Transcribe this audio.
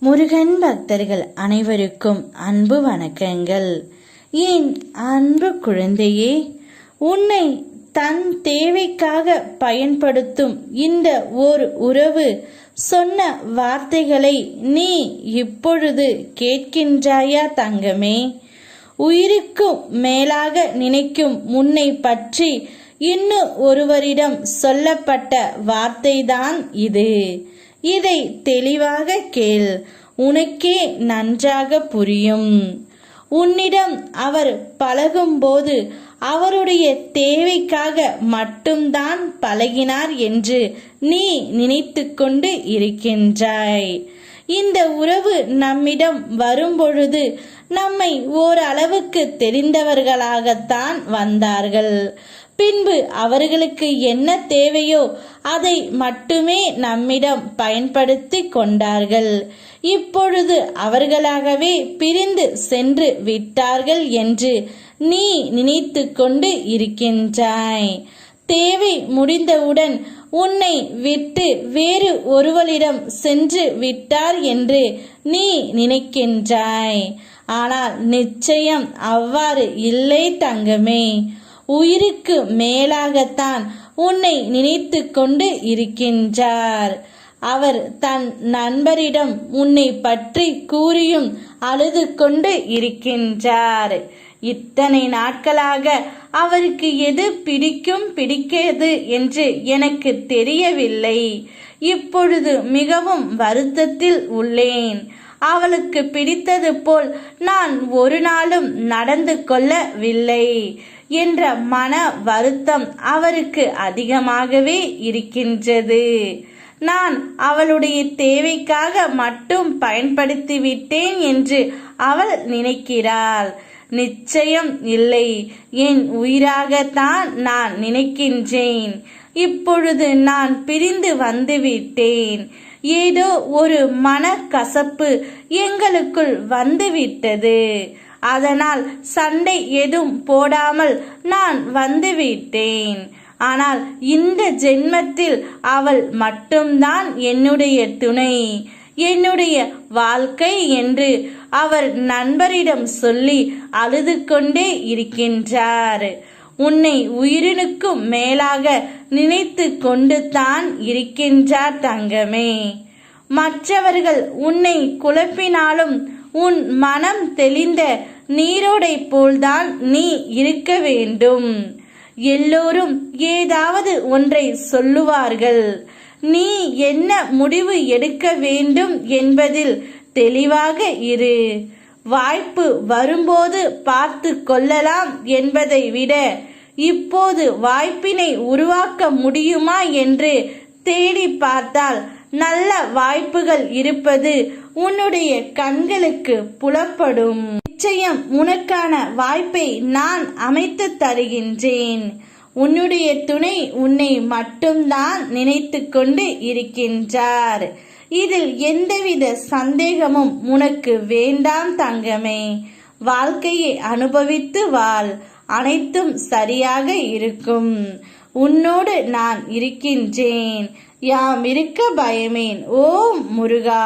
முருகன் பக்தர்கள் அனைவருக்கும் அன்பு வணக்கங்கள். என் அன்பு குழந்தையே, உன்னை தன் தேவைக்காக பயன்படுத்தும் இந்த ஓர் உறவு சொன்ன வார்த்தைகளை நீ இப்பொழுது கேட்கின்றாயா தங்கமே? உயிருக்கும் மேலாக நினைக்கும் உன்னை பற்றி இன்னும் ஒருவரிடம் சொல்லப்பட்ட வார்த்தைதான் இது. இதை தெளிவாக கேள், உனக்கே நன்றாக புரியும். உன்னிடம் அவர் பழகும்போது அவருடைய தேவைக்காக மட்டும்தான் பழகினார் என்று நீ நினைத்து கொண்டு இருக்கின்றாய். இந்த உறவு நம்மிடம் வரும்பொழுது நம்மை ஓரளவுக்கு தெரிந்தவர்களாகத்தான் வந்தார்கள். பின்பு அவர்களுக்கு என்ன தேவையோ அதை மட்டுமே நம்மிடம் பயன்படுத்தி கொண்டார்கள். இப்பொழுது அவர்களாகவே பிரிந்து சென்று விட்டார்கள் என்று நீ நினைத்து கொண்டு இருக்கின்றாய். தேவை முடிந்தவுடன் உன்னை விட்டு வேறு ஒருவரிடம் சென்று விட்டார் என்று நீ நினைக்கின்றாய். ஆனால் நிச்சயம் அவ்வாறு இல்லை தங்கமே. உயிருக்கு மேலாகத்தான் உன்னை நினைத்து கொண்டு இருக்கின்றார். அவர் தன் நண்பரிடம் உன்னை பற்றி கூறியும் அழுது கொண்டு இருக்கின்றார். இத்தனை நாட்களாக அவருக்கு எது பிடிக்கும் பிடிக்காது என்று எனக்கு தெரியவில்லை. இப்பொழுது மிகவும் வருத்தத்தில் உள்ளேன். அவளுக்கு பிடித்தது போல் நான் ஒரு நாளும் நடந்து கொள்ளவில்லை என்ற மன வருத்தம் அவருக்கு அதிகமாகவே இருக்கின்றது. நான் அவளுடைய தேவைக்காக மட்டும் பயன்படுத்தி விட்டேன் என்று அவள் நினைக்கிறாள். நிச்சயம் இல்லை, என் உயிராகத்தான் நான் நினைக்கின்றேன். இப்பொழுது நான் பிரிந்து வந்துவிட்டேன். ஏதோ ஒரு மனக்கசப்பு எங்களுக்குள் வந்துவிட்டது. அதனால் சண்டை எதுவும் போடாமல் நான் வந்துவிட்டேன். ஆனால் இந்த ஜென்மத்தில் அவள் மட்டும்தான் என்னுடைய துணை, என்னுடைய வாழ்க்கை என்று அவர் நண்பரிடம் சொல்லி அழுது கொண்டே இருக்கின்றார். உன்னை உயிரினுக்கும் மேலாக நினைத்து கொண்டு தான் இருக்கின்றார் தங்கமே. மற்றவர்கள் உன்னை குழப்பினாலும் உன் மனம் தெளிந்த நீரோடை போல்தான் நீ இருக்க வேண்டும். எல்லோரும் ஏதாவது ஒன்றை சொல்லுவார்கள். நீ என்ன முடிவு எடுக்க வேண்டும் என்பதில் தெளிவாக இரு. வாய்ப்பு வரும்போது பார்த்து கொள்ளலாம் என்பதை விட இப்போது வாய்ப்பினை உருவாக்க முடியுமா என்று தேடி பார்த்தால் நல்ல வாய்ப்புகள் இருப்பது உன்னுடைய கண்களுக்கு புலப்படும். நிச்சயம் உனக்கான வாய்ப்பை நான் அமைத்து தருகின்றேன். உன்னுடைய துணை உன்னை மட்டும்தான் நினைத்து கொண்டு இருக்கின்றார். இதில் எந்தவித சந்தேகமும் உனக்கு வேண்டாம் தங்கமே. வாழ்க்கையை அனுபவித்து வாழ், அனைத்தும் சரியாக இருக்கும். உன்னோடு நான் இருக்கின்றேன். யாம் இருக்க பயமேன். ஓம் முருகா.